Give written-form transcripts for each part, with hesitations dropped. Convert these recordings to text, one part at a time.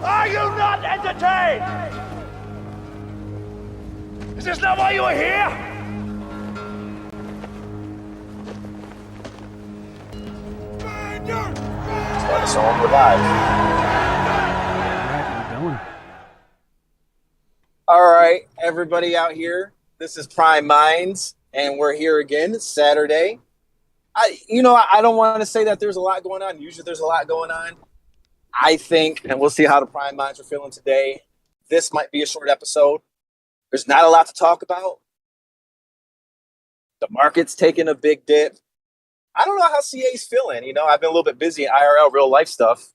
Are you not entertained? Is this not why you are here? Start us on, we're live. Alright, we're going. All right, everybody out here. This is Prime Minds, and we're here again. It's Saturday. I don't want to say that there's a lot going on. Usually there's a lot going on. I think, and we'll see how the Prime Minds are feeling today, this might be a short episode. There's not a lot to talk about. The market's taking a big dip. I don't know how CA's feeling. I've been a little bit busy in IRL real life stuff.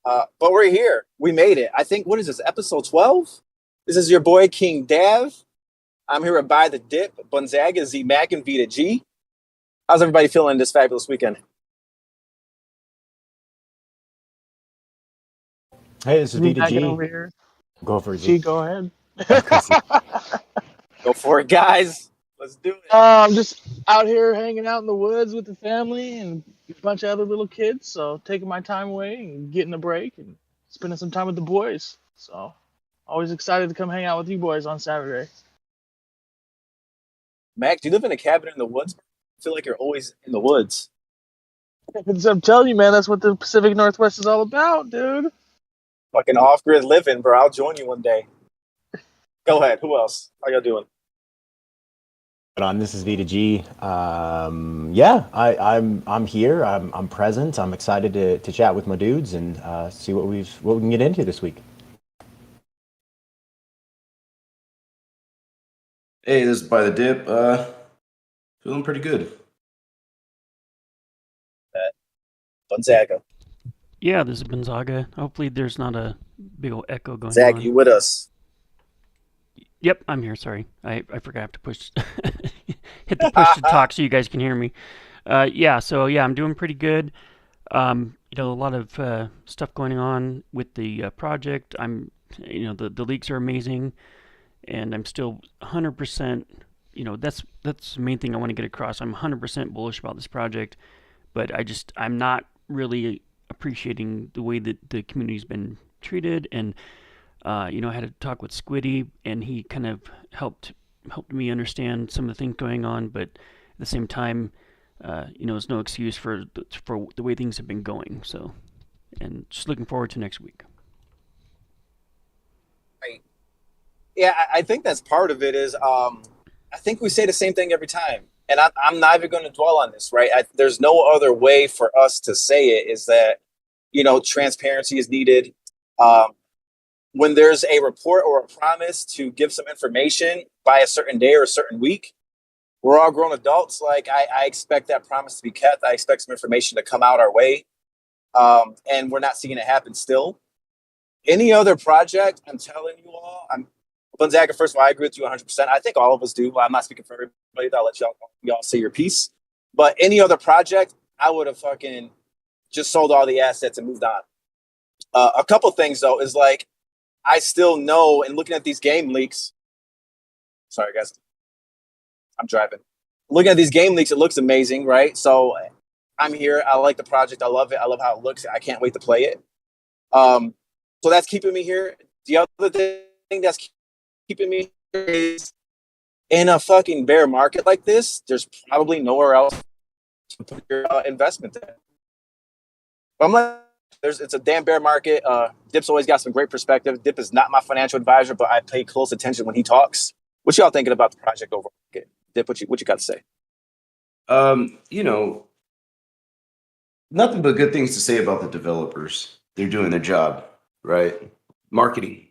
But we're here. We made it. I think, what is this, episode 12? This is your boy, King Dav. I'm here with Buy the Dip, Gonzaga, Z Mac, and Vita G. How's everybody feeling this fabulous weekend? Hey, this is Vita G. Over here. Go for it, G, G. go ahead. Go for it, guys. Let's do it. I'm just out here hanging out in the woods with the family and a bunch of other little kids. So taking my time away and getting a break and spending some time with the boys. So always excited to come hang out with you boys on Saturday. Mac, do you live in a cabin in the woods? I feel like you're always in the woods. I'm telling you, man, that's what the Pacific Northwest is all about, dude. Fucking off-grid living, bro. I'll join you one day. Go ahead. Who else? How y'all doing? This is Vita G. I'm here. I'm present. I'm excited to chat with my dudes and see what we can get into this week. Hey, this is By the Dip. Feeling pretty good. Gonzaga. Yeah, this is Gonzaga. Hopefully there's not a big old echo going Zach, on. you with us? Yep, I'm here. Sorry. I forgot I have to push hit the push to talk so you guys can hear me. I'm doing pretty good. A lot of stuff going on with the project. The leaks are amazing, and I'm still 100%, that's the main thing I want to get across. I'm 100% bullish about this project, but I'm not really appreciating the way that the community's been treated. And I had a talk with Squiddy, and he kind of helped me understand some of the things going on. But at the same time, it's no excuse for the way things have been going. So, and just looking forward to next week. Right. Yeah, I think that's part of it. Is I think we say the same thing every time, and I'm not even going to dwell on this. Right? There's no other way for us to say it. Is that transparency is needed. When there's a report or a promise to give some information by a certain day or a certain week, we're all grown adults. Like, I expect that promise to be kept. I expect some information to come out our way. And we're not seeing it happen still. Any other project, I'm telling you all, Gonzaga, first of all, I agree with you 100%. I think all of us do. Well, I'm not speaking for everybody. I'll let y'all say your piece. But any other project, I would have fucking just sold all the assets and moved on. A couple things, though, is like, I still know, and looking at these game leaks, sorry guys, I'm driving. Looking at these game leaks, it looks amazing, right? So I'm here. I like the project. I love it. I love how it looks. I can't wait to play it. So that's keeping me here. The other thing that's keeping me here is, in a fucking bear market like this, there's probably nowhere else to put your investment in. But I'm like, it's a damn bear market. Dip's always got some great perspective. Dip is not my financial advisor, but I pay close attention when he talks. What y'all thinking about the project overall? Dip, what you got to say? Nothing but good things to say about the developers. They're doing their job, right? Marketing.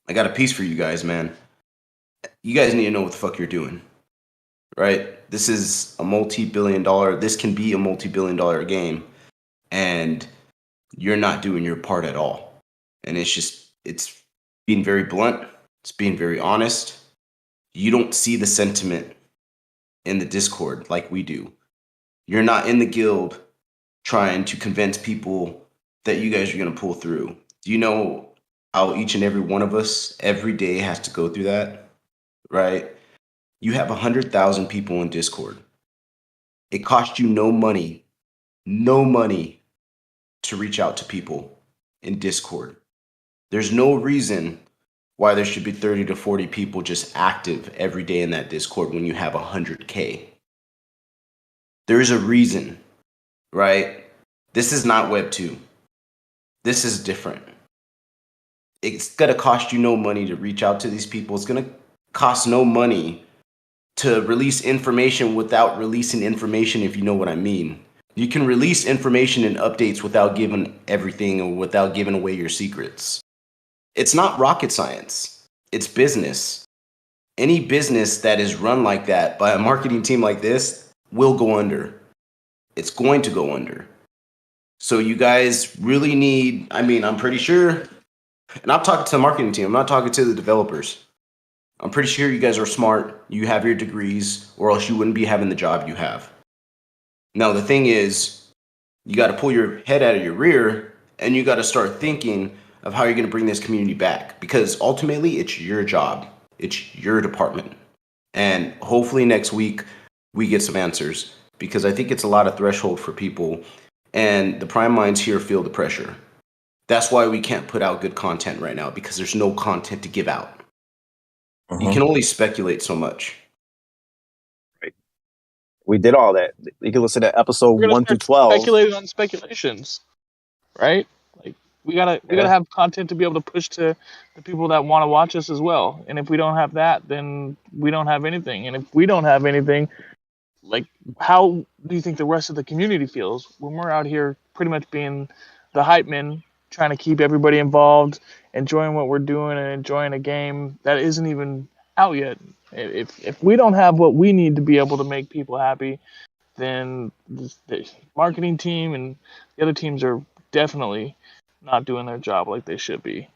I got a piece for you guys, man. You guys need to know what the fuck you're doing, right? This is a this can be a multi-billion-dollar game, and you're not doing your part at all. And it's being very blunt. It's being very honest. You don't see the sentiment in the Discord like we do. You're not in the guild trying to convince people that you guys are going to pull through. Do you know how each and every one of us every day has to go through that, right? You have 100,000 people in Discord. It costs you no money to reach out to people. in Discord. There's no reason why there should be 30 to 40 people just active every day in that Discord when you have 100K. There's a reason, right? This is not Web 2. This is different. It's going to cost you no money to reach out to these people. It's going to cost no money to release information without releasing information, if you know what I mean. You can release information and updates without giving everything or without giving away your secrets. It's not rocket science. It's business. Any business that is run like that by a marketing team like this will go under. It's going to go under. So you guys really need, I mean, I'm pretty sure, and I'm talking to the marketing team, I'm not talking to the developers. I'm pretty sure you guys are smart, you have your degrees, or else you wouldn't be having the job you have. Now, the thing is, you got to pull your head out of your rear, and you got to start thinking of how you're going to bring this community back. Because ultimately, it's your job. It's your department. And hopefully next week, we get some answers. Because I think it's a lot of threshold for people. And the prime minds here feel the pressure. That's why we can't put out good content right now, because there's no content to give out. You can only speculate so much. Right. We did all that. You can listen to episode We're gonna 1 through start 12. speculating on speculations, right? Like we gotta have content to be able to push to the people that want to watch us as well. And if we don't have that, then we don't have anything. And if we don't have anything, like how do you think the rest of the community feels when we're out here pretty much being the hype men, trying to keep everybody involved, enjoying what we're doing and enjoying a game that isn't even out yet? If we don't have what we need to be able to make people happy, then the marketing team and the other teams are definitely not doing their job like they should be.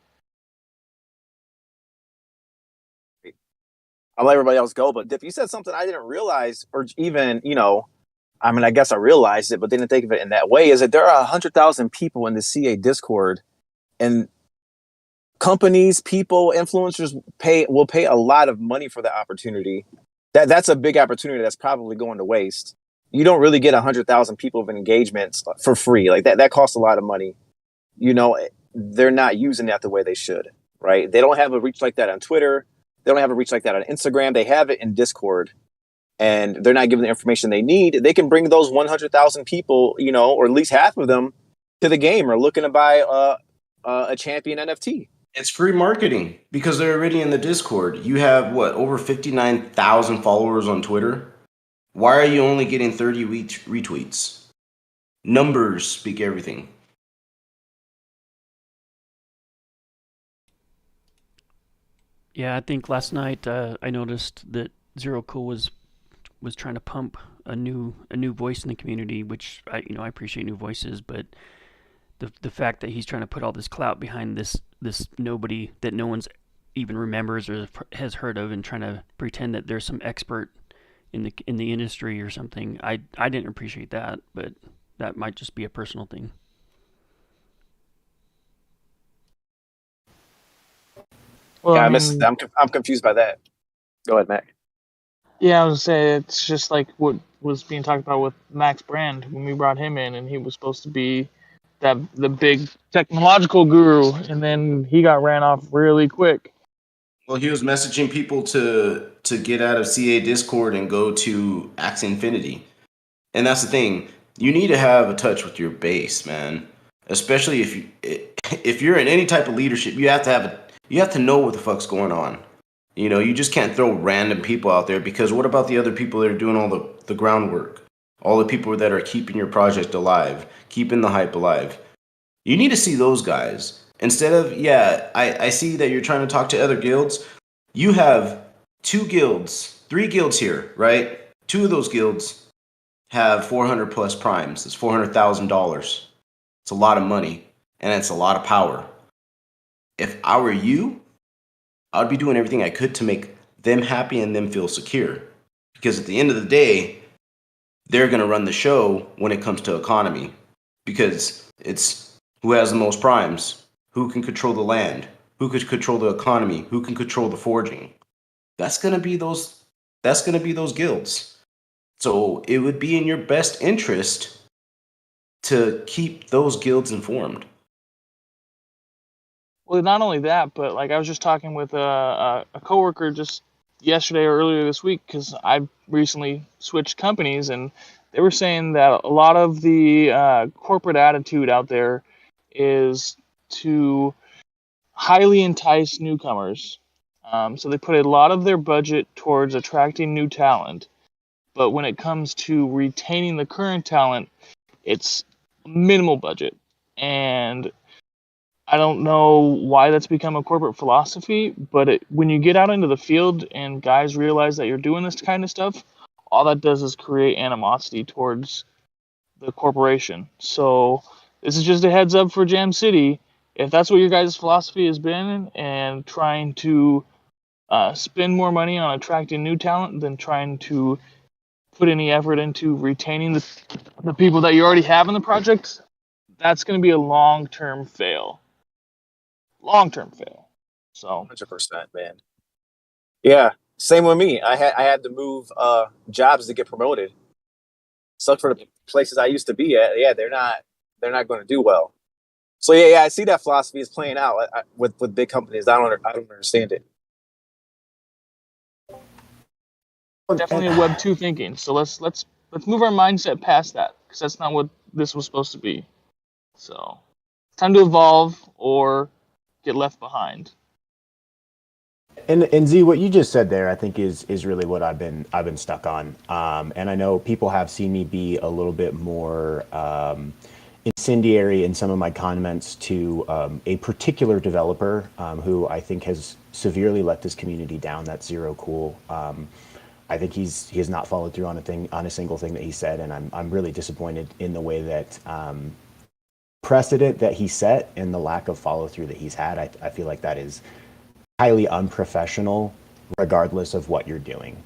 I'll let everybody else go, but Dip, you said something I didn't realize, or even, I mean, I guess I realized it, but didn't think of it in that way, is that there are 100,000 people in the CA Discord, and companies, people, influencers will pay a lot of money for the opportunity. That's a big opportunity that's probably going to waste. You don't really get 100,000 people of engagements for free. Like that costs a lot of money. They're not using that the way they should, right? They don't have a reach like that on Twitter. They don't have a reach like that on Instagram. They have it in Discord, and they're not giving the information they need. They can bring those 100,000 people, or at least half of them, to the game or looking to buy a champion NFT. It's free marketing because they're already in the Discord. You have over 59,000 followers on Twitter. Why are you only getting 30 retweets? Numbers speak everything. Yeah, I think last night I noticed that Zero Cool was trying to pump a new voice in the community, which I appreciate new voices, but the fact that he's trying to put all this clout behind this nobody that no one's even remembers or has heard of, and trying to pretend that there's some expert in the industry or something, I didn't appreciate that, but that might just be a personal thing. Well, Yeah, I'm confused by that. Go ahead, Mac. Yeah, I was gonna say it's just like what was being talked about with Max Brand when we brought him in, and he was supposed to be the big technological guru, and then he got ran off really quick. Well, he was messaging people to get out of CA Discord and go to Axie Infinity. And that's the thing. You need to have a touch with your base, man. Especially if you're in any type of leadership, you have to know what the fuck's going on. You just can't throw random people out there, because what about the other people that are doing all the groundwork? All the people that are keeping your project alive, keeping the hype alive. You need to see those guys. Instead of, I see that you're trying to talk to other guilds. You have 3 guilds here, right? 2 of those guilds have 400 plus primes. It's $400,000. It's a lot of money, and it's a lot of power. If I were you, I would be doing everything I could to make them happy and them feel secure. Because at the end of the day, they're going to run the show when it comes to economy. Because it's who has the most primes, who can control the land, who could control the economy, who can control the forging. That's going to be those guilds. So it would be in your best interest to keep those guilds informed. Well, not only that, but like I was just talking with a coworker just yesterday or earlier this week because I recently switched companies, and they were saying that a lot of the corporate attitude out there is to highly entice newcomers. So they put a lot of their budget towards attracting new talent, but when it comes to retaining the current talent, it's minimal budget. And I don't know why that's become a corporate philosophy, but when you get out into the field and guys realize that you're doing this kind of stuff, all that does is create animosity towards the corporation. So this is just a heads up for Jam City. If that's what your guys' philosophy has been, and trying to spend more money on attracting new talent than trying to put any effort into retaining the people that you already have in the project, that's going to be a long-term fail. Long-term fail. So 100%, man. Yeah, same with me. I had to move jobs to get promoted. Sucked for the places I used to be at. Yeah, they're not going to do well. So yeah, I see that philosophy is playing out with big companies. I don't understand it. definitely a Web 2 thinking. So let's move our mindset past that, because that's not what this was supposed to be. So it's time to evolve or get left behind. And Z, what you just said there, I think is really what I've been stuck on. And I know people have seen me be a little bit more incendiary in some of my comments to a particular developer who I think has severely let this community down. That's Zero Cool. I think he has not followed through on a single thing that he said, and I'm really disappointed in the way that precedent that he set and the lack of follow through that he's had. I feel like that is highly unprofessional, regardless of what you're doing.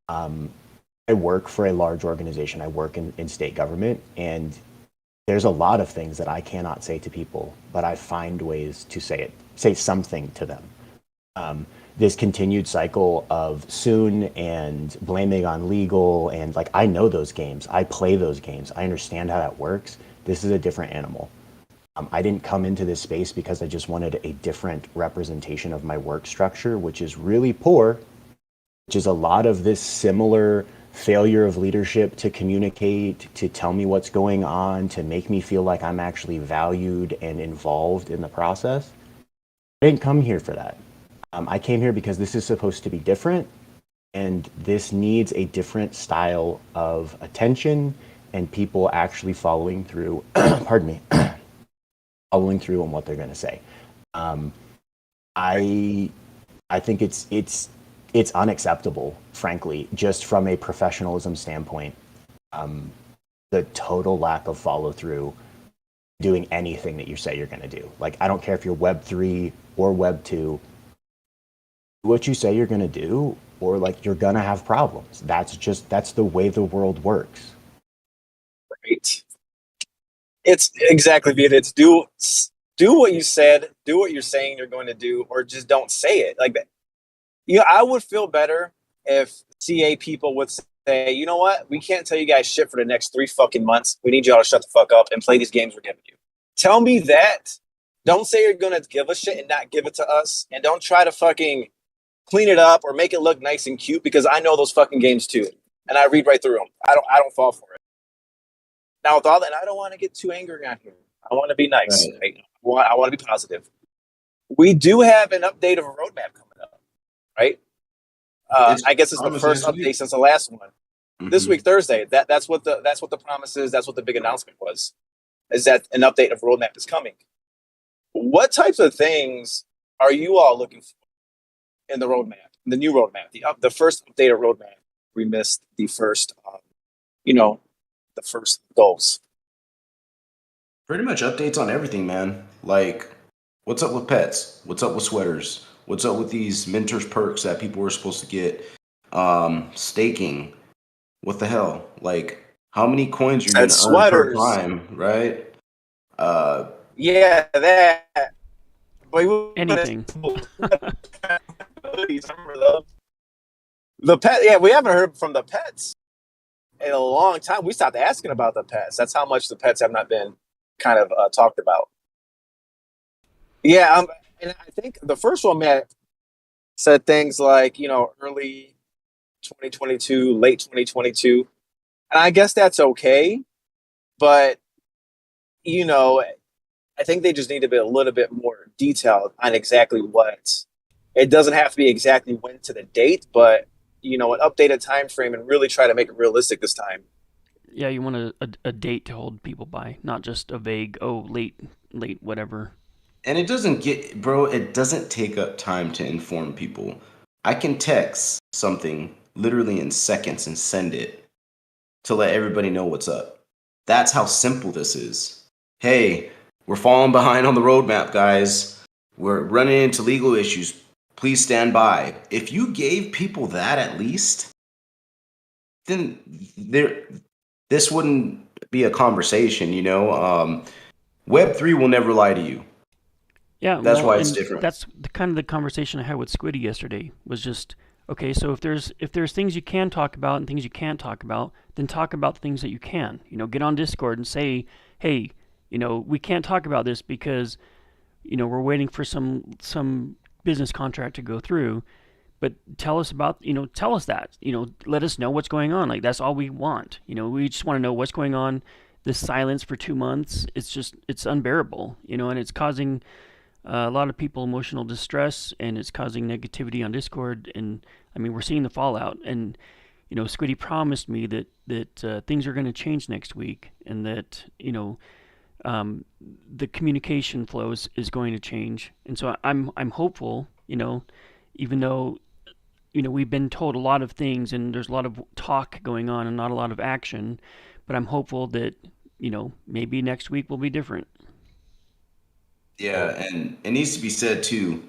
I work for a large organization. I work in state government, and there's a lot of things that I cannot say to people, but I find ways to say something to them. This continued cycle of soon and blaming on legal, and like, I know those games. I play those games. I understand how that works. This is a different animal. I didn't come into this space because I just wanted a different representation of my work structure, which is really poor, which is a lot of this similar failure of leadership to communicate, to tell me what's going on, to make me feel like I'm actually valued and involved in the process. I didn't come here for that. I came here because this is supposed to be different, and this needs a different style of attention and people actually following through, pardon me, following through on what they're going to say. I think it's unacceptable, frankly, just from a professionalism standpoint. The total lack of follow through, doing anything that you say you're going to do. Like, I don't care if you're Web 3 or Web 2. What you say you're going to do, or like, you're going to have problems. That's the way the world works. Right. It's exactly it. It's do what you said, do what you're saying you're going to do, or just don't say it like that. I would feel better if CA people would say, you know what, we can't tell you guys shit for the next 3 fucking months. We need y'all to shut the fuck up and play these games we're giving you. Tell me that. Don't say you're gonna give us shit and not give it to us, and don't try to fucking clean it up or make it look nice and cute, because I know those fucking games too, and I read right through them. I don't fall for it. Now, with all that, I don't want to get too angry on here. I want to be nice. Right? I want to be positive. We do have an update of a roadmap coming up, right? I guess it's the first update since the last one. Mm-hmm. This week, Thursday. That's what the promise is. That's what the big announcement was. Is that an update of roadmap is coming? What types of things are you all looking for in the roadmap, the new roadmap, the first update of roadmap? We missed the first, the first goals. Pretty much updates on everything, man. Like, what's up with pets? What's up with sweaters? What's up with these mentors perks that people were supposed to get? Staking. What the hell? Like, how many coins are you going to earn per climb, right? Yeah, that. But anything. The pet, yeah, we haven't heard from the pets in a long time. We stopped asking about the pets. That's how much the pets have not been kind of talked about. Yeah, And I think the first one, Matt, said things like, early 2022, late 2022. And I guess that's okay. But, you know, I think they just need to be a little bit more detailed on exactly what. It doesn't have to be exactly when to the date, but, an updated time frame and really try to make it realistic this time. Yeah, you want a date to hold people by, not just a vague, oh, late, whatever. And it doesn't get, bro, it doesn't take up time to inform people. I can text something literally in seconds and send it to let everybody know what's up. That's how simple this is. Hey, we're falling behind on the roadmap, guys. We're running into legal issues. Please stand by. If you gave people that at least, then this wouldn't be a conversation, Web3 will never lie to you. Yeah, That's well, why it's and different. that's the kind of the conversation I had with Squiddy yesterday. Was just okay. So if there's things you can talk about and things you can't talk about, then talk about the things that you can. Get on Discord and say, hey, we can't talk about this because we're waiting for some business contract to go through. But tell us tell us that. Let us know what's going on. Like that's all we want. We just want to know what's going on. This silence for 2 months, it's unbearable. And it's causing a lot of people emotional distress, and it's causing negativity on Discord. And I mean, we're seeing the fallout. And Squiddy promised me that things are going to change next week, and that the communication flow is going to change. And so I'm hopeful. Even though we've been told a lot of things, and there's a lot of talk going on, and not a lot of action. But I'm hopeful that maybe next week will be different. Yeah, and it needs to be said too.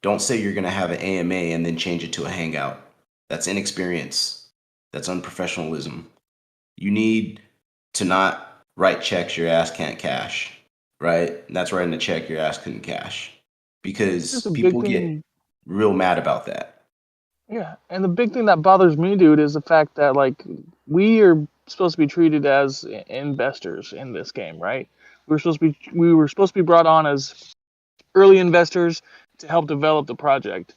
Don't say you're going to have an AMA and then change it to a hangout. That's inexperience. That's unprofessionalism. You need to not write checks your ass can't cash, right? That's writing a check your ass couldn't cash, because people get real mad about that. Yeah, and the big thing that bothers me, dude, is the fact that we are supposed to be treated as investors in this game, right? We were supposed to be brought on as early investors to help develop the project.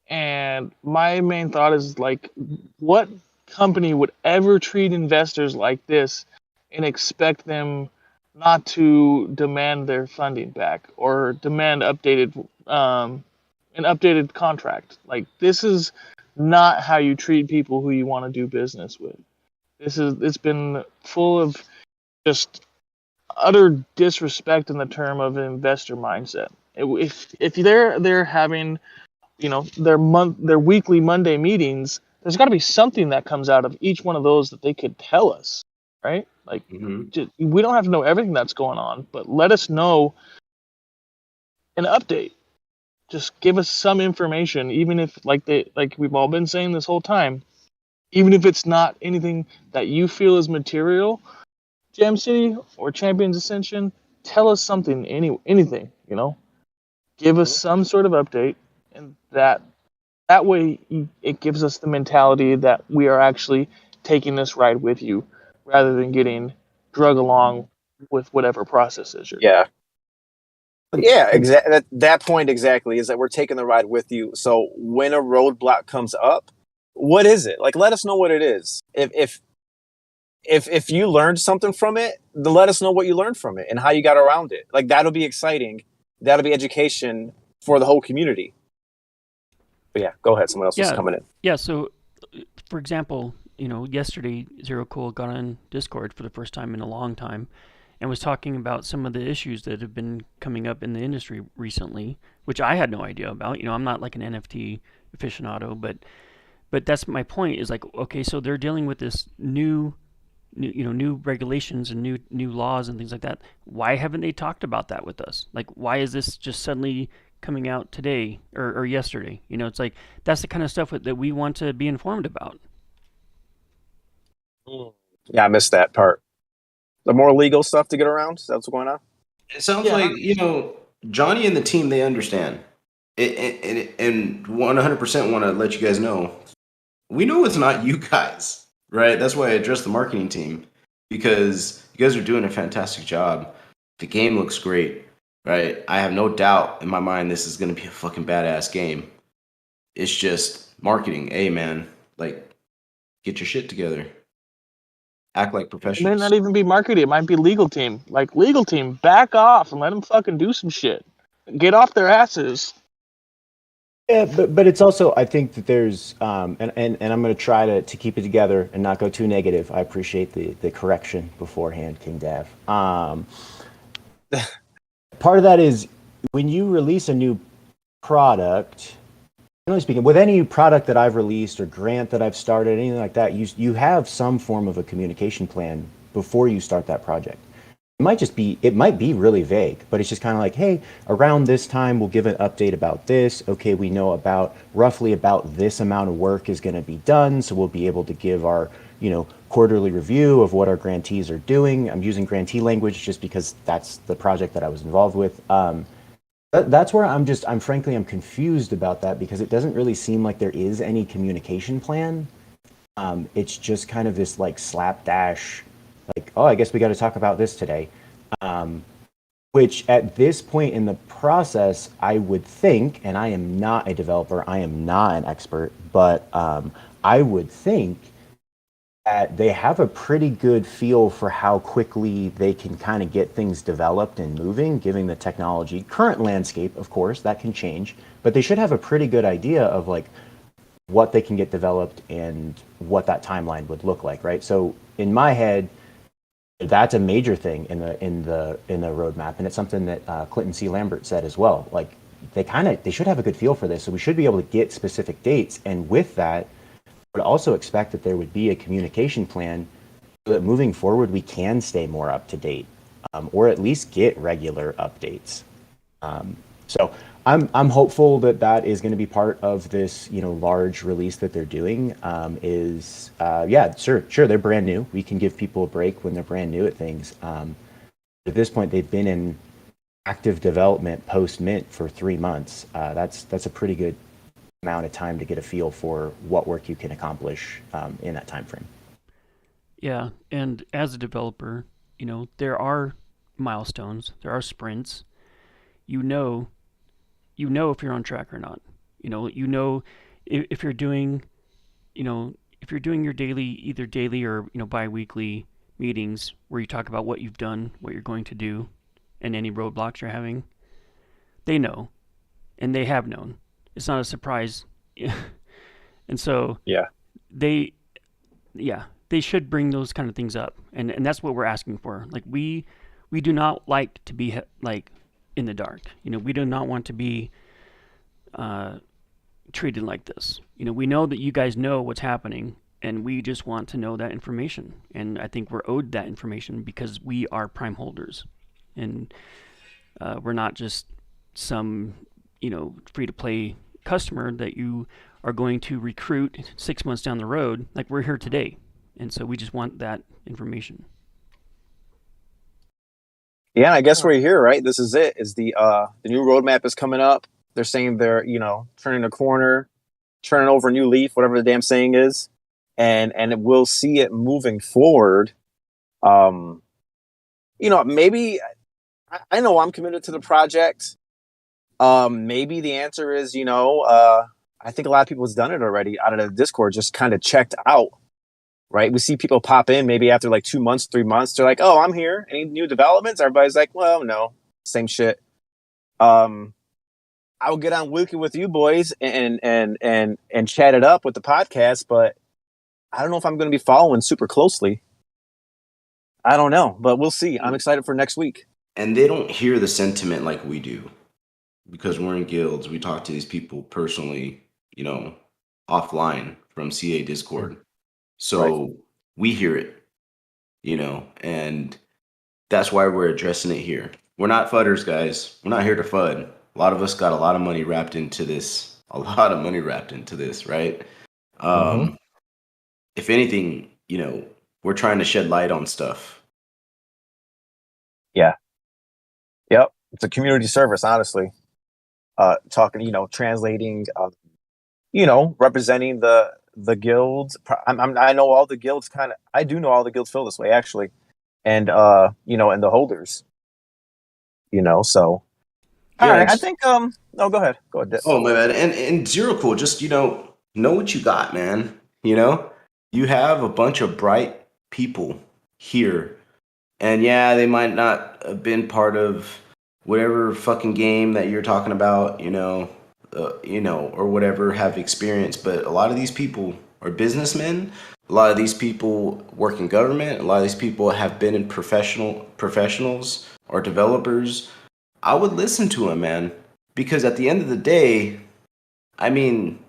And my main thought is what company would ever treat investors like this and expect them not to demand their funding back or demand an updated contract? This is not how you treat people who you want to do business with. It's been full of just utter disrespect in the term of an investor mindset. If they're having their weekly Monday meetings, there's got to be something that comes out of each one of those that they could tell us, right? We don't have to know everything that's going on, but let us know an update. Just give us some information, even if like we've all been saying this whole time, even if it's not anything that you feel is material. Gem City or Champions Ascension, tell us something, anything, give us some sort of update, and that way it gives us the mentality that we are actually taking this ride with you, rather than getting drug along with whatever processes you're Yeah. Yeah, exactly. That point exactly is that we're taking the ride with you. So when a roadblock comes up, what is it? Let us know what it is. If you learned something from it, then let us know what you learned from it and how you got around it. That'll be exciting. That'll be education for the whole community. But yeah, go ahead. Someone else is coming in. Yeah. So, for example, yesterday Zero Cool got on Discord for the first time in a long time, and was talking about some of the issues that have been coming up in the industry recently, which I had no idea about. I'm not like an NFT aficionado, but that's my point. Is okay, so they're dealing with this new regulations and new laws and things like that. Why haven't they talked about that with us? Why is this just suddenly coming out today or yesterday? It's that's the kind of stuff that we want to be informed about. Yeah, I missed that part. The more legal stuff to get around. Is that what's going on? It sounds like Johnny and the team, they understand it, and 100% want to let you guys know. We know it's not you guys, right? That's why I addressed the marketing team, because you guys are doing a fantastic job. The game looks great. right? I have no doubt in my mind this is going to be a fucking badass game. It's just marketing. Hey, man, like, get your shit together. Act like It may professionals. not even be marketing. It might be legal team. Like, legal team, back off and let them fucking do some shit. Get off their asses. Yeah, but it's also, I think that there's and I'm going to try to keep it together and not go too negative. I appreciate the correction beforehand, King Dav. Part of that is when you release a new product, generally speaking, with any product that I've released or grant that I've started, anything like that, you have some form of a communication plan before you start that project. It might be really vague, but it's just kind of like, hey, around this time we'll give an update about this. Okay, we know roughly about this amount of work is going to be done, so we'll be able to give our quarterly review of what our grantees are doing. I'm using grantee language just because that's the project that I was involved with. That's where I'm frankly confused about that, because it doesn't really seem like there is any communication plan. It's just kind of this like slapdash, like, oh, I guess we got to talk about this today. Which at this point in the process, I would think, and I am not a developer, I am not an expert, but I would think that they have a pretty good feel for how quickly they can kind of get things developed and moving, given the technology. Current landscape, of course, that can change, but they should have a pretty good idea of like what they can get developed and what that timeline would look like, right? So in my head, that's a major thing in the roadmap, and it's something that Clinton C. Lambert said as well. Like they should have a good feel for this, so we should be able to get specific dates, and with that, I would also expect that there would be a communication plan so that moving forward we can stay more up to date, or at least get regular updates. So I'm hopeful that that is going to be part of this large release that they're doing. Yeah, sure they're brand new. We can give people a break when they're brand new at things. At this point, they've been in active development post mint for 3 months. That's a pretty good amount of time to get a feel for what work you can accomplish in that time frame. Yeah, and as a developer, there are milestones, there are sprints. You know if you're on track or not. If you're doing, if you're doing your either daily or bi-weekly meetings where you talk about what you've done, what you're going to do, and any roadblocks you're having. They know, and they have known. It's not a surprise, and so they should bring those kind of things up, and that's what we're asking for. Like we do not like to be like in the dark. We do not want to be treated like this. We know that you guys know what's happening, and we just want to know that information. And I think we're owed that information because we are prime holders, and we're not just some free-to-play customer that you are going to recruit 6 months down the road. Like we're here today, and so we just want that information. Yeah, I guess we're here, right? This is it. Is the new roadmap is coming up. They're saying they're turning a corner, turning over a new leaf, whatever the damn saying is, and we'll see it moving forward. Maybe I know I'm committed to the project. Maybe the answer is I think a lot of people has done it already out of the Discord, just kind of checked out. Right, we see people pop in maybe after like 2 months, 3 months. They're like, "Oh, I'm here. Any new developments?" Everybody's like, "Well, no, same shit." I'll get on Wiki with you boys and chat it up with the podcast, but I don't know if I'm going to be following super closely. I don't know, but we'll see. I'm excited for next week. And they don't hear the sentiment like we do because we're in guilds. We talk to these people personally, offline from CA Discord. So we hear it, and that's why we're addressing it here. We're not fudders, guys. We're not here to FUD. A lot of us got a lot of money wrapped into this. Right? If anything, we're trying to shed light on stuff. Yeah. Yep. It's a community service, honestly. Talking, translating, representing the guilds. I know all the guilds I do know all the guilds feel this way actually. And and the holders. So All Yeah. right, I think no, go ahead. Go ahead, Dip. Oh my bad. And zero cool. Just know what you got, man. You have a bunch of bright people here, and yeah, they might not have been part of whatever fucking game that you're talking about, or whatever have experience. But a lot of these people are businessmen. A lot of these people work in government. A lot of these people have been in professionals or developers. I would listen to them, man, because at the end of the day, I mean,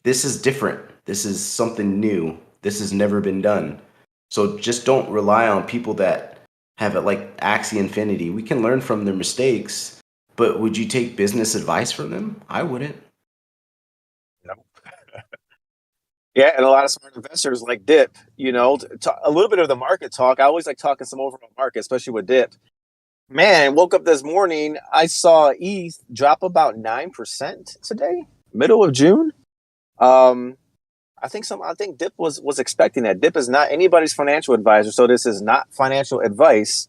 this is different. This is something new. This has never been done. So just don't rely on people that have it like Axie Infinity. We can learn from their mistakes, but would you take business advice from them? I wouldn't. Yeah, and a lot of smart investors like Dip, a little bit of the market talk. I always like talking some overall market, especially with Dip. Man, woke up this morning, I saw ETH drop about 9% today, middle of June. I think Dip was expecting that. Dip is not anybody's financial advisor, so this is not financial advice.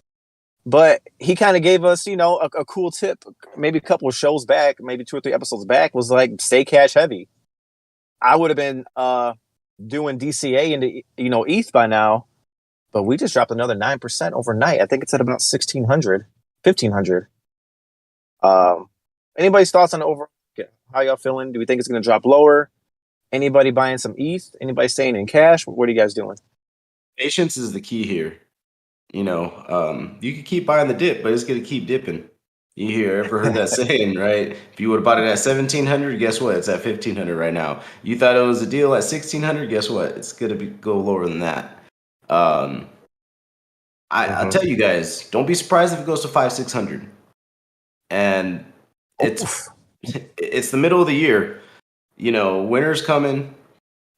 But he kind of gave us, a cool tip, maybe a couple of shows back, maybe 2 or 3 episodes back, was like stay cash heavy. I would have been doing DCA into ETH by now, but we just dropped another 9% overnight. I think it's at about 1,600, 1,500. Anybody's thoughts on the overall? How y'all feeling? Do we think it's going to drop lower? Anybody buying some ETH? Anybody staying in cash? What are you guys doing? Patience is the key here. You can keep buying the dip, but it's gonna keep dipping. Ever heard that saying, right? If you would have bought it at 1,700, guess what? It's at 1,500 right now. You thought it was a deal at 1,600, guess what? It's gonna go lower than that. I'll tell you guys, don't be surprised if it goes to 500-600. And it's the middle of the year. Winter's coming,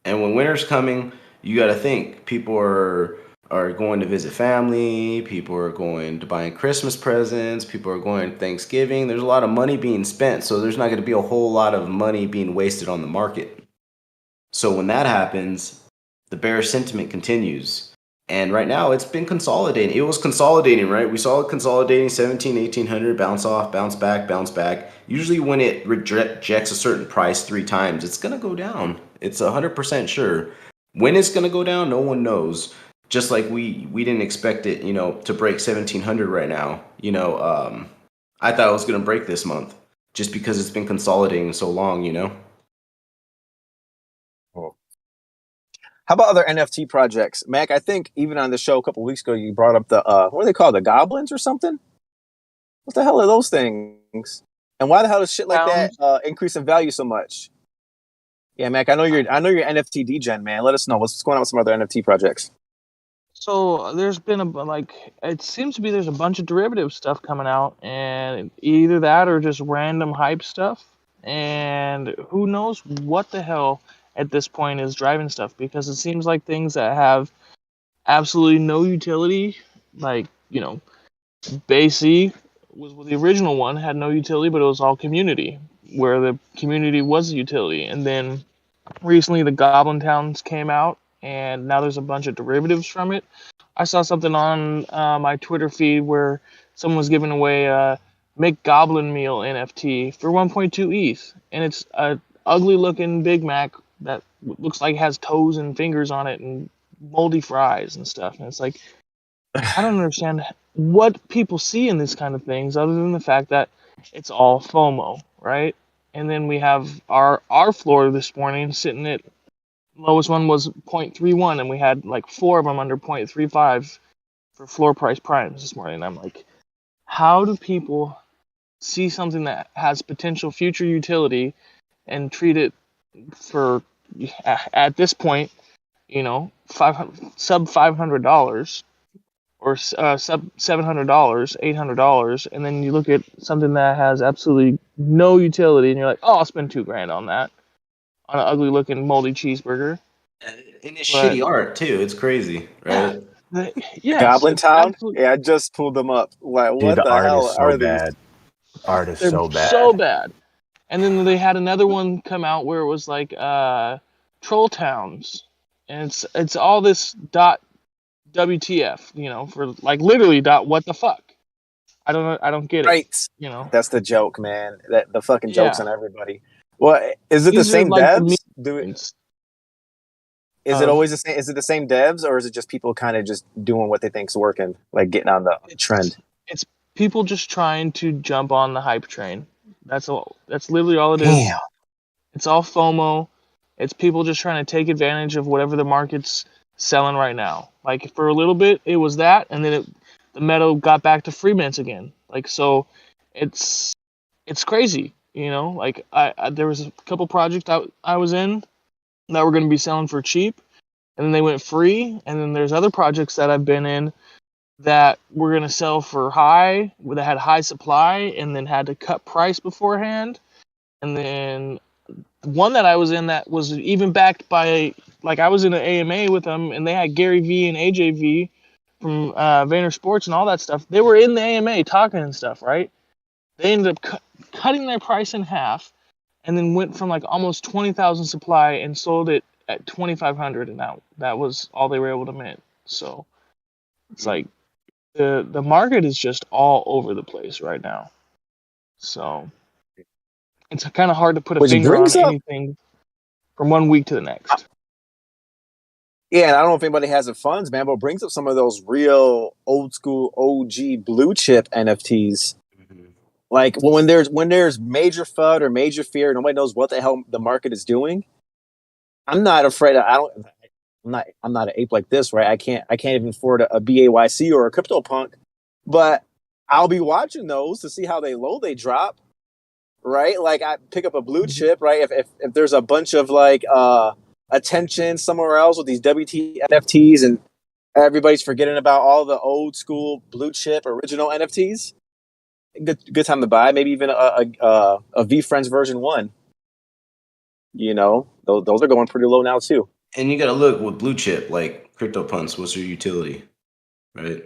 and when winter's coming, you got to think people are going to visit family, people are going to buying Christmas presents, people are going to Thanksgiving. There's a lot of money being spent, so there's not going to be a whole lot of money being wasted on the market. So when that happens, the bearish sentiment continues. And right now it's been consolidating. It was consolidating, right? We saw it consolidating 1,700, 1,800, bounce off, bounce back, bounce back. Usually when it rejects a certain price 3 times, it's going to go down. It's 100% sure. When it's going to go down, no one knows. Just like we didn't expect it, to break 1,700 right now. I thought it was going to break this month just because it's been consolidating so long, How about other NFT projects? Mac, I think even on the show a couple of weeks ago, you brought up the, what are they called? The Goblins or something? What the hell are those things? And why the hell does shit like that increase in value so much? Yeah, Mac, I know you're NFT degen, man. Let us know what's going on with some other NFT projects. So there's been it seems to be there's a bunch of derivative stuff coming out, and either that or just random hype stuff. And who knows what the hell at this point is driving stuff, because it seems like things that have absolutely no utility, like, Base was the original one, had no utility, but it was all community, where the community was the utility. And then recently the Goblin Towns came out, and now there's a bunch of derivatives from it. I saw something on my Twitter feed where someone was giving away a Make Goblin Meal NFT for 1.2 ETH, and it's a ugly looking Big Mac that looks like it has toes and fingers on it and moldy fries and stuff. And it's like, I don't understand what people see in these kind of things other than the fact that it's all FOMO, right? And then we have our floor this morning sitting at, lowest one was 0.31, and we had like 4 of them under 0.35 for floor price primes this morning. And I'm like, how do people see something that has potential future utility and treat it for, at this point, sub $500 or sub $700, $800, and then you look at something that has absolutely no utility, and you're like, oh, I'll spend $2,000 on that, on an ugly looking moldy cheeseburger. And it's shitty art too. It's crazy, right? Yeah, Goblin Town? Yeah, I just pulled them up. What the hell are these? Art is They're so bad. so bad. And then they had another one come out where it was like Troll Towns, and it's all this dot WTF, for like literally dot what the fuck. I don't get it. Right. You know? That's the joke, man. That the fucking joke's Yeah. on everybody. Well, is it the These are same like the devs? Is it of always the same? Is it the same devs, or is it just people kind of just doing what they think's working, like getting on the trend? it's people just trying to jump on the hype train. That's all. That's literally all it is. Damn. It's all FOMO. It's people just trying to take advantage of whatever the market's selling right now. Like for a little bit, it was that, and then the meta got back to free mints again. Like so, it's crazy. You know, like I there was a couple projects I was in that were going to be selling for cheap, and then they went free. And then there's other projects that I've been in that were going to sell for high, that had high supply, and then had to cut price beforehand. And then one that I was in that was even backed by, like I was in an AMA with them, and they had Gary V and AJV from Vayner Sports and all that stuff. They were in the AMA talking and stuff, right? They ended up cutting their price in half, and then went from like almost 20,000 supply and sold it at 2,500, and that was all they were able to mint. So it's like the market is just all over the place right now. So it's kind of hard to put a Which finger on brings up- anything from one week to the next. Yeah, and I don't know if anybody has the funds, man, but it brings up some of those real old school OG blue chip NFTs. Like when there's major FUD or major fear, nobody knows what the hell the market is doing. I'm not afraid. I'm not an ape like this, right? I can't even afford a BAYC or a CryptoPunk, but I'll be watching those to see how they drop, right? Like I pick up a blue chip, right? If there's a bunch of like attention somewhere else with these WT NFTs and everybody's forgetting about all the old school blue chip original NFTs. Good time to buy. Maybe even a VFriends version 1. You know, those are going pretty low now too. And you got to look with blue chip, like CryptoPunks. What's your utility, right?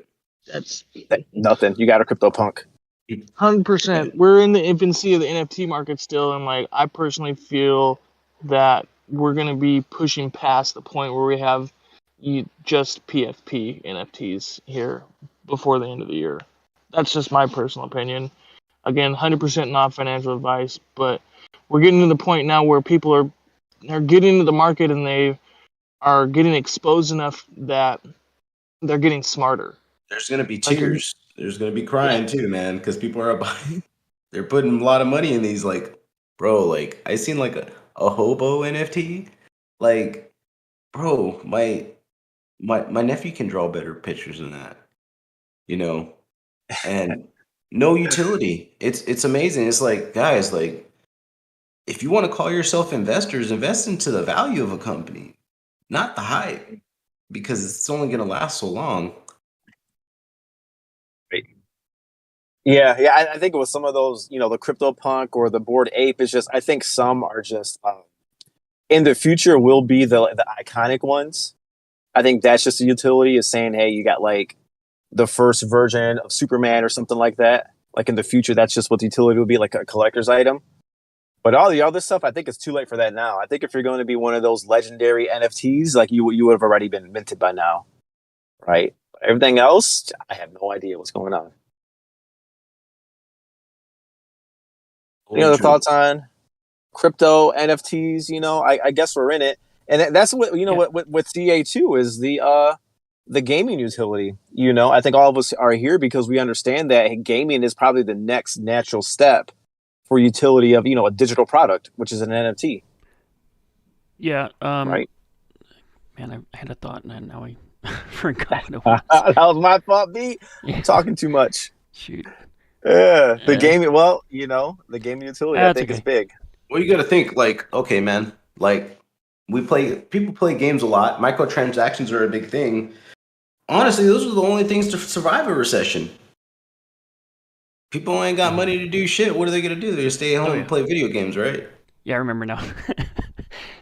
That's Nothing. You got a CryptoPunk. 100%. We're in the infancy of the NFT market still, and like I personally feel that we're gonna be pushing past the point where we have just PFP NFTs here before the end of the year. That's just my personal opinion. Again, 100% not financial advice, but we're getting to the point now where people are getting into the market and they are getting exposed enough that they're getting smarter. There's gonna be tears. There's gonna be crying too, man, because people are buying. They're putting a lot of money in these. Like, bro, like I seen like a hobo NFT. Like, bro, my nephew can draw better pictures than that. You know, and no utility. It's amazing. It's like, guys, like if you want to call yourself investors, invest into the value of a company, not the hype, because it's only going to last so long. Yeah. I think it was some of those, you know, the CryptoPunk or the Bored Ape. Is just I think some are just in the future will be the iconic ones. I think that's just the utility is saying, hey, you got like the first version of Superman or something like that. Like in the future, that's just what the utility will be, like a collector's item. But all the other stuff, I think it's too late for that now. I think if you're going to be one of those legendary NFTs, like you would have already been minted by now, right? Everything else, I have no idea what's going on. Any other thoughts on crypto NFTs? You know, I guess we're in it, and that's what you know. Yeah. What CA2 is the gaming utility. You know, I think all of us are here because we understand that gaming is probably the next natural step for utility of, you know, a digital product, which is an NFT. Yeah. Right. Man, I had a thought and now I forgot what it was. That was my fault, B. Yeah. Talking too much. Shoot. Yeah, the Yeah. gaming. Well, you know, the gaming utility I That's think is okay. big. Well, you got to think like, okay, man, like people play games a lot. Microtransactions are a big thing. Honestly, those are the only things to survive a recession. People ain't got money to do shit. What are they gonna do? They're gonna stay at home and play video games, right? Yeah, I remember now.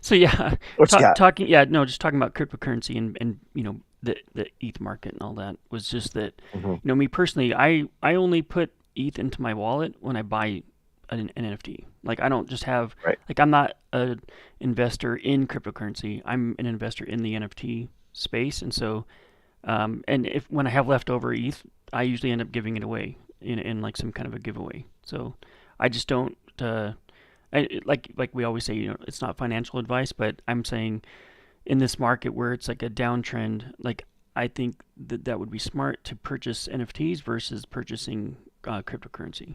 So yeah, What you got? talking. Yeah, no, just talking about cryptocurrency and you know the ETH market and all that was just that. You know, me personally, I only put ETH into my wallet when I buy an NFT. Like I don't just have like I'm not an investor in cryptocurrency. I'm an investor in the NFT space, and so and if when I have leftover ETH, I usually end up giving it away. in like some kind of a giveaway. So I just don't like we always say, it's not financial advice, but I'm saying in this market where it's like a downtrend, like I think that would be smart to purchase NFTs versus purchasing cryptocurrency.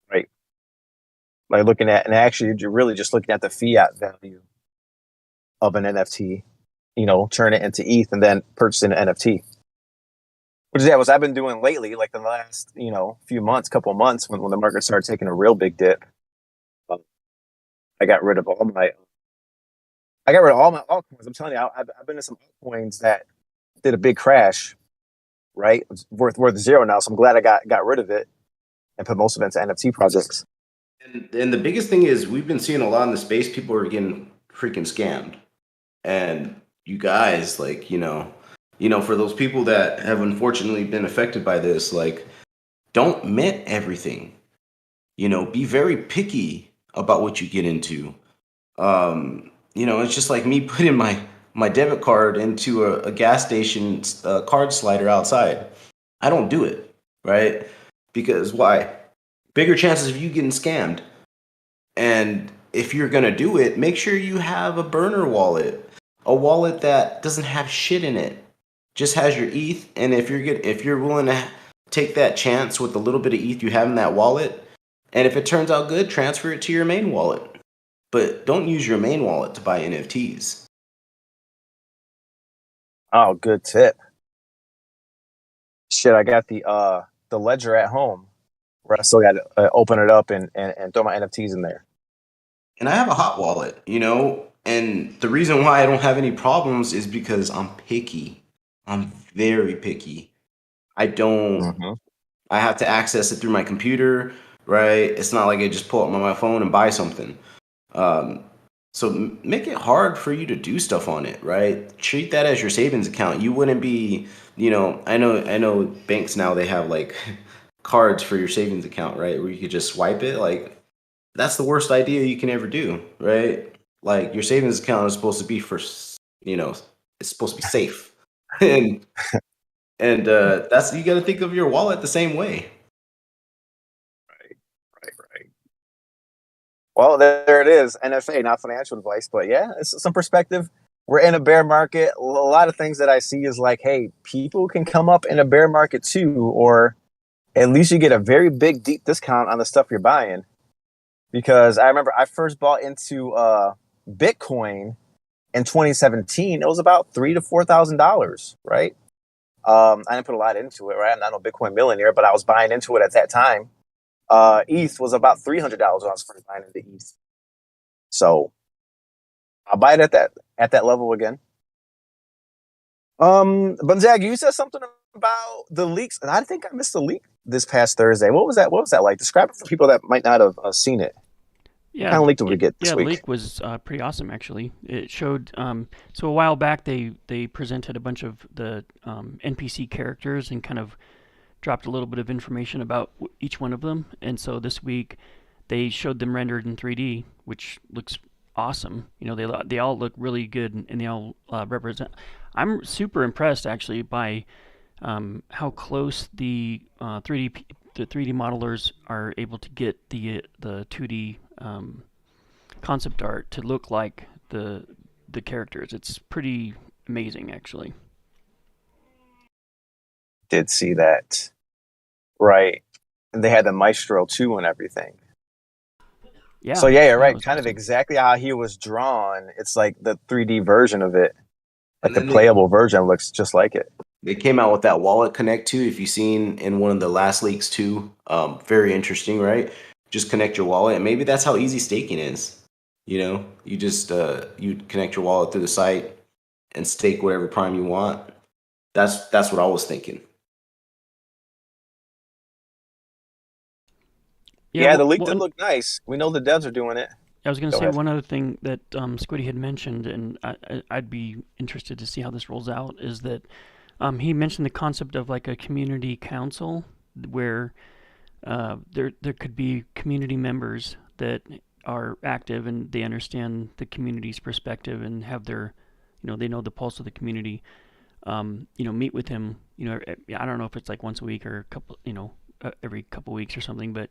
Right. Like looking at, and actually you're really just looking at the fiat value of an NFT, turn it into ETH and then purchase an NFT. Which is what I've been doing lately, like the last, couple of months when the market started taking a real big dip. I got rid of all my altcoins. I'm telling you, I've been in some altcoins that did a big crash, right? It's worth zero now. So I'm glad I got rid of it and put most of it into NFT projects. And the biggest thing is we've been seeing a lot in the space. People are getting freaking scammed. And you guys, like, for those people that have unfortunately been affected by this, like, don't mint everything. Be very picky about what you get into. It's just like me putting my debit card into a gas station card slider outside. I don't do it, right? Because why? Bigger chances of you getting scammed. And if you're gonna do it, make sure you have a burner wallet, a wallet that doesn't have shit in it, just has your ETH. And if you're willing to take that chance with a little bit of ETH you have in that wallet, and if it turns out good, transfer it to your main wallet. But don't use your main wallet to buy NFTs. Oh, good tip. Shit, I got the ledger at home where I still got to open it up and throw my NFTs in there. And I have a hot wallet, and the reason why I don't have any problems is because I'm picky. I'm very picky. I have to access it through my computer, right? It's not like I just pull up my phone and buy something. So make it hard for you to do stuff on it, right? Treat that as your savings account. You wouldn't be, I know banks now, they have like cards for your savings account, right? Where you could just swipe it. Like, that's the worst idea you can ever do, right? Like, your savings account is supposed to be it's supposed to be safe. and that's, you got to think of your wallet the same way. Right. Well, there it is. NFA, not financial advice, but yeah, it's some perspective. We're in a bear market. A lot of things that I see is like, hey, people can come up in a bear market too, or at least you get a very big, deep discount on the stuff you're buying. Because I remember I first bought into Bitcoin in 2017. It was about $3,000 to $4,000, right? I didn't put a lot into it, right? I'm not no Bitcoin millionaire, but I was buying into it at that time. ETH was about $300 when I was first buying into ETH. So I'll buy it at that level again. But Zach, you said something about the leaks, and I think I missed the leak this past Thursday. What was that? What was that like? Describe it for people that might not have seen it. Yeah, what kind of leak did we get this week? The leak was pretty awesome, actually. It showed, so a while back they presented a bunch of the NPC characters and kind of dropped a little bit of information about each one of them. And so this week they showed them rendered in 3D, which looks awesome. They all look really good, and they all represent. I'm super impressed, actually, by how close the 3D modelers are able to get the 2D concept art to look like the characters. It's pretty amazing, actually. Did see that, right? And they had the Maestro too and everything. Yeah. So yeah, you're right. Kind awesome. of exactly how he was drawn. It's like the 3D version of it, like the playable version looks just like it. They came out with that wallet connect too. If you've seen in one of the last leaks too, very interesting, right? Just connect your wallet, and maybe that's how easy staking is. You just you connect your wallet through the site and stake whatever prime you want. That's what I was thinking. Yeah, the leak did look nice. We know the devs are doing it. I was going to say one other thing that Squiddy had mentioned, and I'd be interested to see how this rolls out, is that he mentioned the concept of like a community council where there could be community members that are active and they understand the community's perspective and have their, they know the pulse of the community. meet with him. I don't know if it's like once a week or a couple, every couple weeks or something. But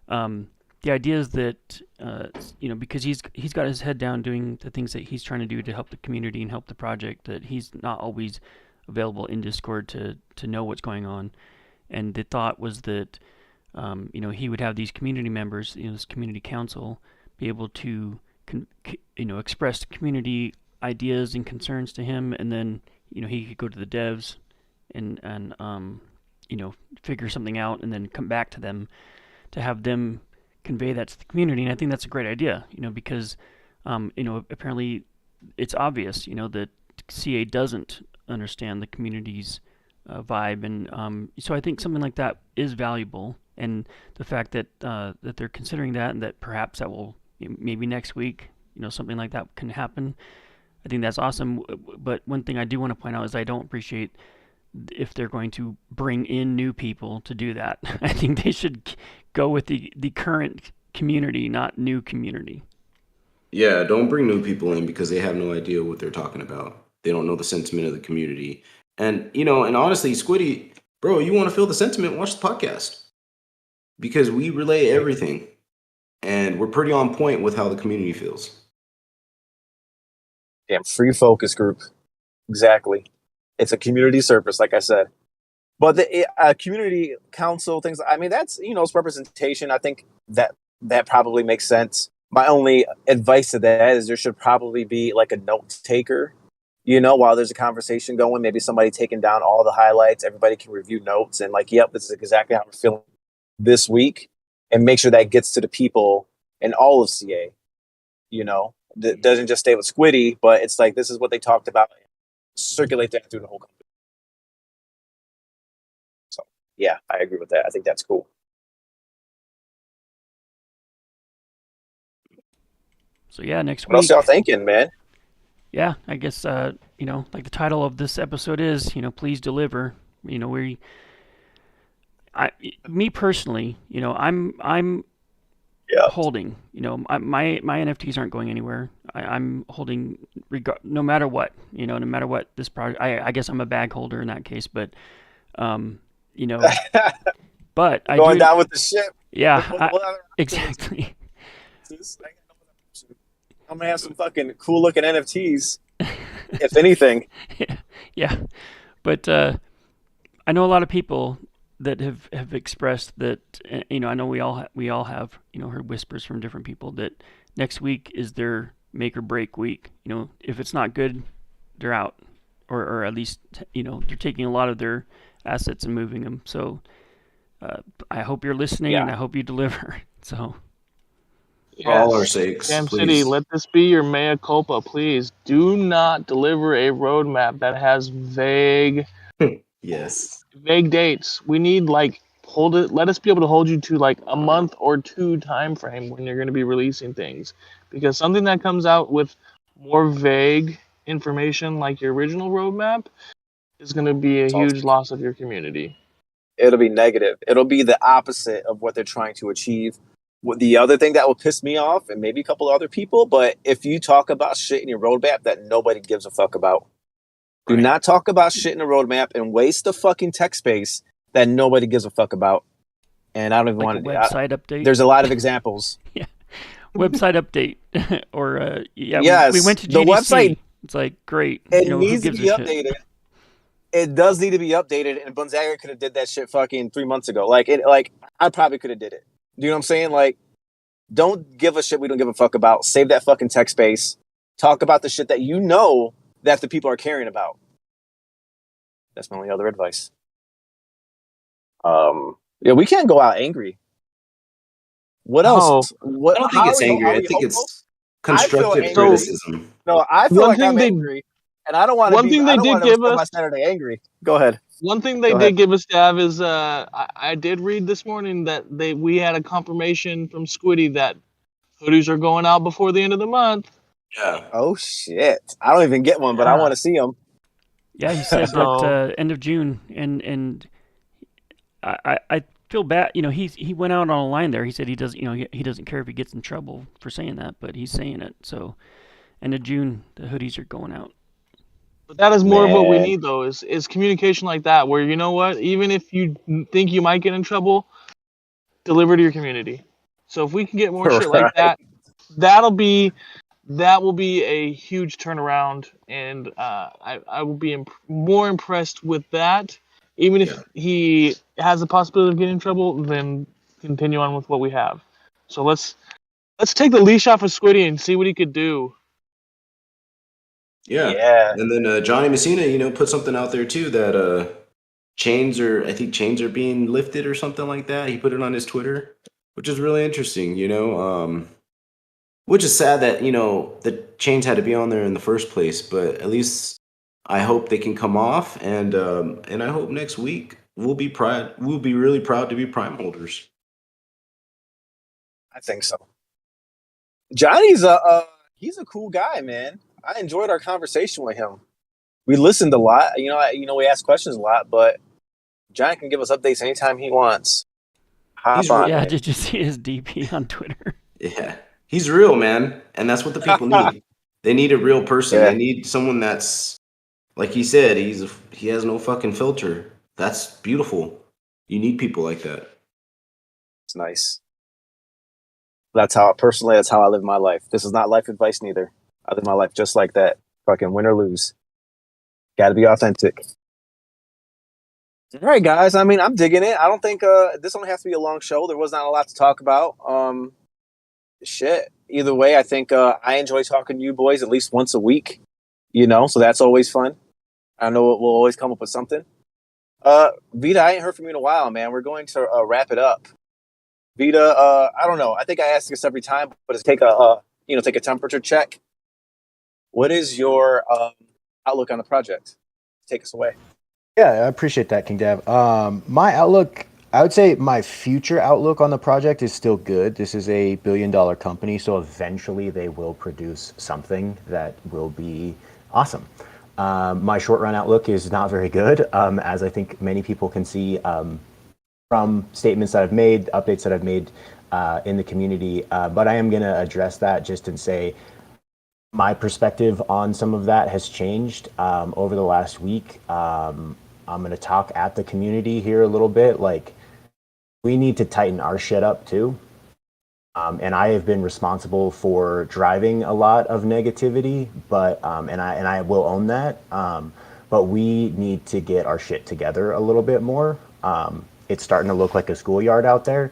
the idea is that because he's got his head down doing the things that he's trying to do to help the community and help the project, that he's not always available in Discord to know what's going on. And the thought was that he would have these community members, this community council, be able to express community ideas and concerns to him, and then he could go to the devs and figure something out, and then come back to them to have them convey that to the community. And I think that's a great idea, because apparently it's obvious, that CA doesn't understand the community's vibe, and so I think something like that is valuable. And the fact that that they're considering that, and that perhaps that will maybe next week, something like that can happen, I think that's awesome. But one thing I do want to point out is I don't appreciate if they're going to bring in new people to do that. I think they should go with the current community, not new community. Yeah, don't bring new people in because they have no idea what they're talking about. They don't know the sentiment of the community. And, and honestly, Squiddy, bro, you want to feel the sentiment, watch the podcast. Because we relay everything. And we're pretty on point with how the community feels. Damn, free focus group. Exactly. It's a community service, like I said. But the community council, things, I mean, that's, it's representation. I think that probably makes sense. My only advice to that is there should probably be like a note taker, while there's a conversation going, maybe somebody taking down all the highlights. Everybody can review notes and like, yep, this is exactly how we're feeling this week, and make sure that gets to the people in all of CA, that doesn't just stay with Squiddy, but it's like, this is what they talked about. Circulate that through the whole company. So yeah, I agree with that. I think that's cool. So yeah, next week. What else y'all thinking, man? Yeah, I guess like the title of this episode is, please deliver. Me personally, I'm holding. My NFTs aren't going anywhere. I'm holding no matter what. No matter what this project. I guess I'm a bag holder in that case, but but I going do, down with the ship. Yeah, exactly. I'm gonna have some fucking cool looking NFTs, if anything. Yeah, but I know a lot of people that have expressed that. I know we all have heard whispers from different people that next week is their make or break week. If it's not good, they're out, or at least they're taking a lot of their assets and moving them. So I hope you're listening, and I hope you deliver. So. For all our sakes, Jam please. City, let this be your mea culpa, please. Do not deliver a roadmap that has vague dates. We need let us be able to hold you to like a month or two time frame when you're going to be releasing things, because something that comes out with more vague information like your original roadmap is going to be a huge loss of your community. It'll be negative. It'll be the opposite of what they're trying to achieve. The other thing that will piss me off, and maybe a couple of other people, but if you talk about shit in your roadmap that nobody gives a fuck about, do not talk about shit in a roadmap and waste the fucking tech space that nobody gives a fuck about. And I don't even want to. Website update. There's a lot of examples. Yeah, website update, or yes, we went to GDC. The website. It's like great. It needs to be updated. It does need to be updated, and Gonzaga could have did that shit fucking 3 months ago. I probably could have did it. Do you know what I'm saying? Like, don't give a shit we don't give a fuck about. Save that fucking tech space. Talk about the shit that that the people are caring about. That's my only other advice. We can't go out angry. What else? I don't think it's angry. I think it's constructive criticism. No, I feel like I'm angry, and I don't want to be. I don't want to spend my Saturday angry. Go ahead. One thing they did give us, Dav, is I did read this morning that we had a confirmation from Squiddy that hoodies are going out before the end of the month. Yeah. Oh shit! I don't even get one, but I want to see them. Yeah, he said that end of June, and I feel bad. He went out on a line there. He said he doesn't he doesn't care if he gets in trouble for saying that, but he's saying it. So end of June, the hoodies are going out. But that is more of what we Man. need, though, is communication like that, where you know what, even if you think you might get in trouble, deliver to your community. So if we can get more shit like Right. that will be a huge turnaround, and I will be more impressed with that. Even if he has the possibility of getting in trouble, then continue on with what we have. So let's take the leash off of Squiddy and see what he could do. Yeah. And then Johnny Messina, put something out there too that I think chains are being lifted or something like that. He put it on his Twitter, which is really interesting, which is sad that, the chains had to be on there in the first place, but at least I hope they can come off, and I hope next week we'll be really proud to be prime holders. I think so. Johnny's he's a cool guy, man. I enjoyed our conversation with him. We listened a lot. We asked questions a lot, but Johnny can give us updates anytime he wants. Hop on Yeah, it. did you see his DP on Twitter? Yeah. He's real, man. And that's what the people need. They need a real person. Yeah. They need someone that's, like he said, he has no fucking filter. That's beautiful. You need people like that. It's nice. That's how I live my life. This is not life advice neither. I live my life just like that. Fucking win or lose. Gotta be authentic. All right, guys. I mean, I'm digging it. I don't think this only has to be a long show. There was not a lot to talk about. Shit. Either way, I think I enjoy talking to you boys at least once a week. So that's always fun. I know we'll always come up with something. Vita, I ain't heard from you in a while, man. We're going to wrap it up. Vita, I don't know. I think I ask this every time, but it's take a temperature check. What is your outlook on the project? Take us away. Yeah, I appreciate that, King Dev. My outlook, I would say my future outlook on the project is still good. This is a billion-dollar company, so eventually they will produce something that will be awesome. My short-run outlook is not very good, as I think many people can see from statements that I've made, updates that I've made in the community. But I am going to address that just and say my perspective on some of that has changed over the last week. I'm going to talk at the community here a little bit. Like, we need to tighten our shit up too. And I have been responsible for driving a lot of negativity, but and I will own that. But we need to get our shit together a little bit more. It's starting to look like a schoolyard out there.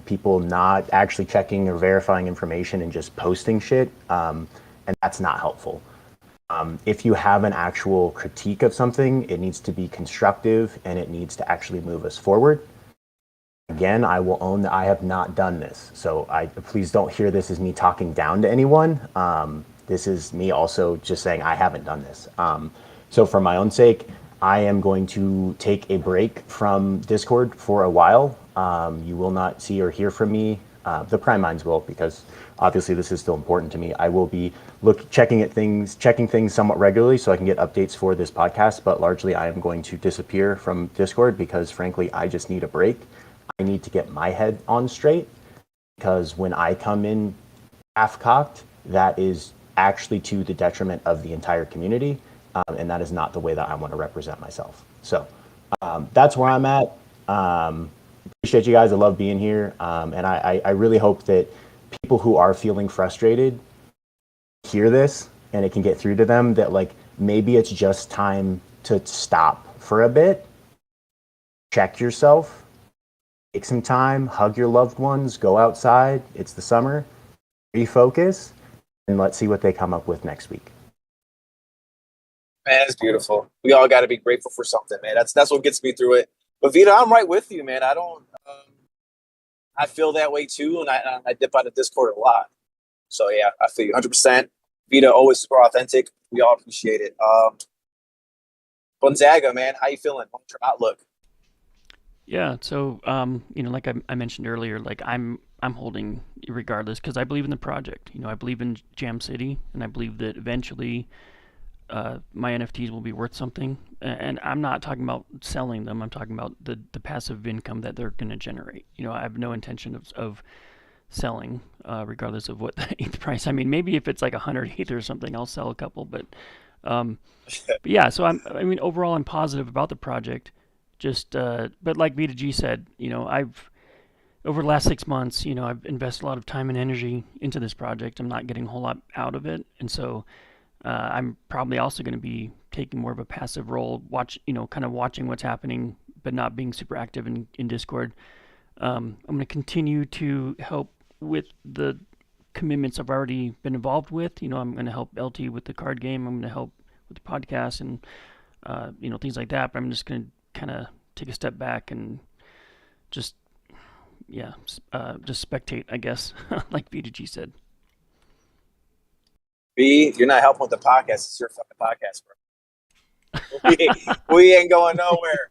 People not actually checking or verifying information and just posting shit, and that's not helpful. If you have an actual critique of something, it needs to be constructive and it needs to actually move us forward. Again, I will own that I have not done this, so please don't hear this as me talking down to anyone. This is me also just saying I haven't done this. So for my own sake, I am going to take a break from Discord for a while. You will not see or hear from me. The Prime Minds will, because obviously this is still important to me. I will be checking things somewhat regularly so I can get updates for this podcast, but largely I am going to disappear from Discord because frankly, I just need a break. I need to get my head on straight, because when I come in half-cocked, that is actually to the detriment of the entire community, and that is not the way that I want to represent myself. So that's where I'm at. Appreciate you guys. I love being here, and I really hope that people who are feeling frustrated hear this and it can get through to them that, like, maybe it's just time to stop for a bit, check yourself, take some time, hug your loved ones, go outside. It's the summer. Refocus, and let's see what they come up with next week. Man, it's beautiful. We all got to be grateful for something, man. That's what gets me through it. But Vita, I'm right with you, man. I feel that way too, and I dip out of Discord a lot. So yeah, I feel you 100%. Vita, always super authentic. We all appreciate it. Gonzaga, man, how you feeling? What's your outlook? Yeah, so like I mentioned earlier, like I'm holding regardless because I believe in the project. I believe in Jam City, and I believe that eventually my NFTs will be worth something. And I'm not talking about selling them. I'm talking about the passive income that they're going to generate. I have no intention of selling, regardless of what the ETH price. I mean, maybe if it's like 100 ETH or something, I'll sell a couple, but But yeah, so I mean, overall, I'm positive about the project. Just, but like B2G said, over the last 6 months, I've invested a lot of time and energy into this project. I'm not getting a whole lot out of it, and so I'm probably also going to be taking more of a passive role, kind of watching what's happening, but not being super active in Discord. I'm going to continue to help with the commitments I've already been involved with. I'm going to help LT with the card game. I'm going to help with the podcast and things like that. But I'm just going to kind of take a step back and just just spectate, I guess, like B2G said. B, you're not helping with the podcast. It's your fucking podcast, bro. we ain't going nowhere.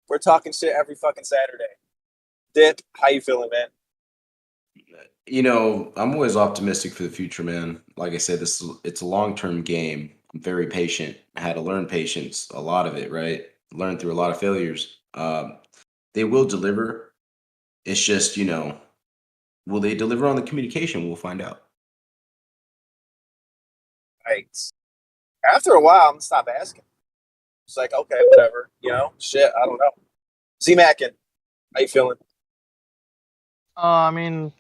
We're talking shit every fucking Saturday. Dip, how you feeling, man? I'm always optimistic for the future, man. Like I said, it's a long-term game. I'm very patient. I had to learn patience, a lot of it, right? Learn through a lot of failures. They will deliver. It's just, will they deliver on the communication? We'll find out. Right. After a while, I'm gonna stop asking. It's like, okay, whatever. Shit, I don't know. Z-Mackin, how you feeling? I mean,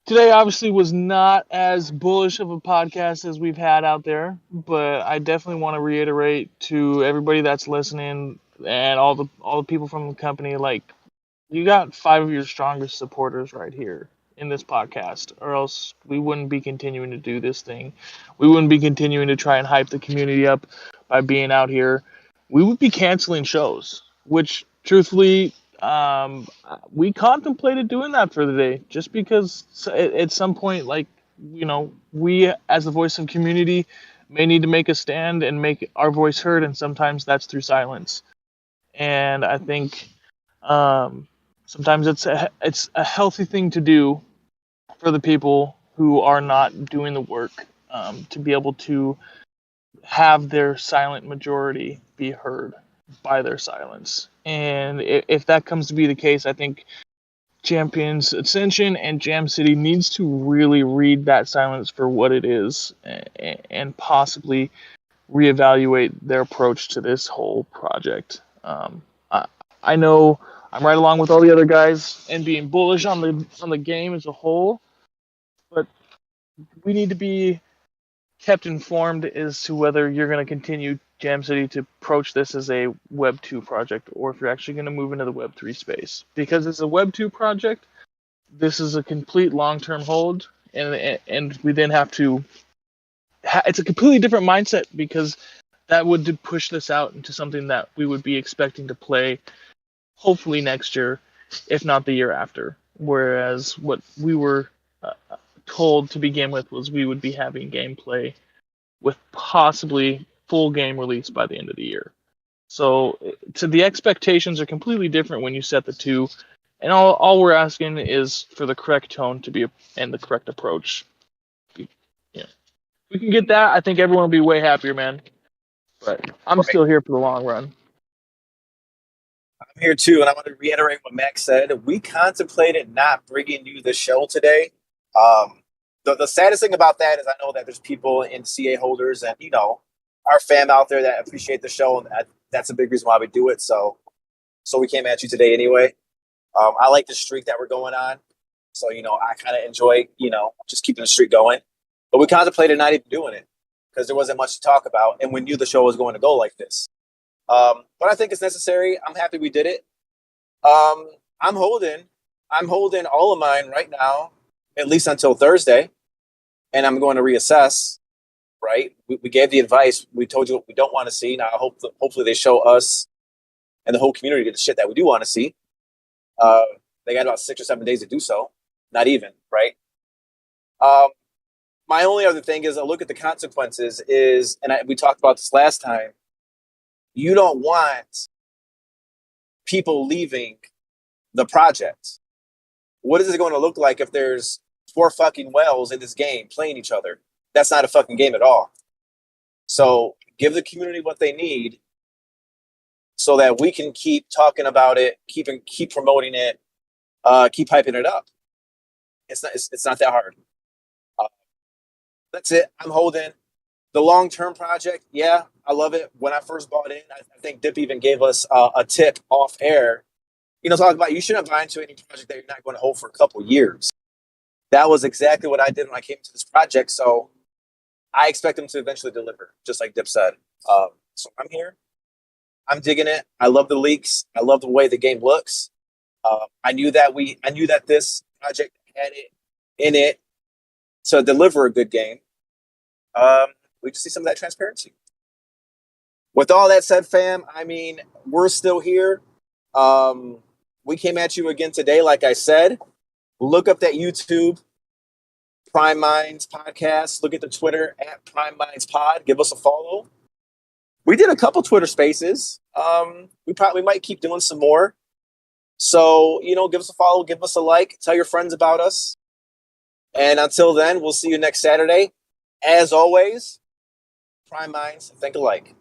today obviously was not as bullish of a podcast as we've had out there, but I definitely want to reiterate to everybody that's listening and all the people from the company, like, you got 5 of your strongest supporters right here in this podcast, or else we wouldn't be continuing to do this thing. We wouldn't be continuing to try and hype the community up by being out here. We would be canceling shows, which truthfully, we contemplated doing that for the day, just because at some point, like, we as the voice of community may need to make a stand and make our voice heard, and sometimes that's through silence. And I think sometimes it's a healthy thing to do for the people who are not doing the work, to be able to have their silent majority be heard by their silence. And if that comes to be the case, I think Champions Ascension and Jam City needs to really read that silence for what it is, and possibly reevaluate their approach to this whole project. I know I'm right along with all the other guys and being bullish on the game as a whole, but we need to be kept informed as to whether you're going to continue Jam City to approach this as a Web 2 project, or if you're actually going to move into the Web 3 space. Because as a Web 2 project, this is a complete long-term hold, and we then have to... it's a completely different mindset, because that would push this out into something that we would be expecting to play hopefully next year, if not the year after. Whereas what we were told to begin with was we would be having gameplay with possibly full game release by the end of the year. So the expectations are completely different when you set the two, and all we're asking is for the correct tone to be and the correct approach. We can get that, I think everyone will be way happier, man. But I'm still here for the long run. I'm here too, and I want to reiterate what Max said. We contemplated not bringing you the show today. The saddest thing about that is I know that there's people in CA holders and, our fam out there that appreciate the show, and that's a big reason why we do it. So we came at you today anyway. I like the streak that we're going on. So, I kind of enjoy, just keeping the streak going. But we contemplated not even doing it because there wasn't much to talk about, and we knew the show was going to go like this. But I think it's necessary. I'm happy we did it. I'm holding all of mine right now, at least until Thursday, and I'm going to reassess. Right? We gave the advice. We told you what we don't want to see. Now, hopefully, they show us and the whole community the shit that we do want to see. They got about 6 or 7 days to do so. Not even, right? My only other thing is a look at the consequences is, and we talked about this last time, you don't want people leaving the project. What is it going to look like if there's 4 fucking whales in this game playing each other? That's not a fucking game at all. So give the community what they need so that we can keep talking about it, keep promoting it, keep hyping it up. It's not that hard. That's it. I'm holding. The long-term project, yeah, I love it. When I first bought in, I think Dip even gave us a tip off air. Talk about you shouldn't buy into any project that you're not going to hold for a couple years. That was exactly what I did when I came to this project. So I expect them to eventually deliver, just like Dip said. So I'm here. I'm digging it. I love the leaks. I love the way the game looks. I knew that this project had it in it to deliver a good game. We just see some of that transparency. With all that said, fam, I mean, we're still here. We came at you again today, like I said. Look up that YouTube Prime Minds podcast. Look at the Twitter at Prime Minds Pod. Give us a follow. We did a couple Twitter spaces. We might keep doing some more. So, give us a follow, give us a like, tell your friends about us. And until then, we'll see you next Saturday. As always, Prime Minds think alike.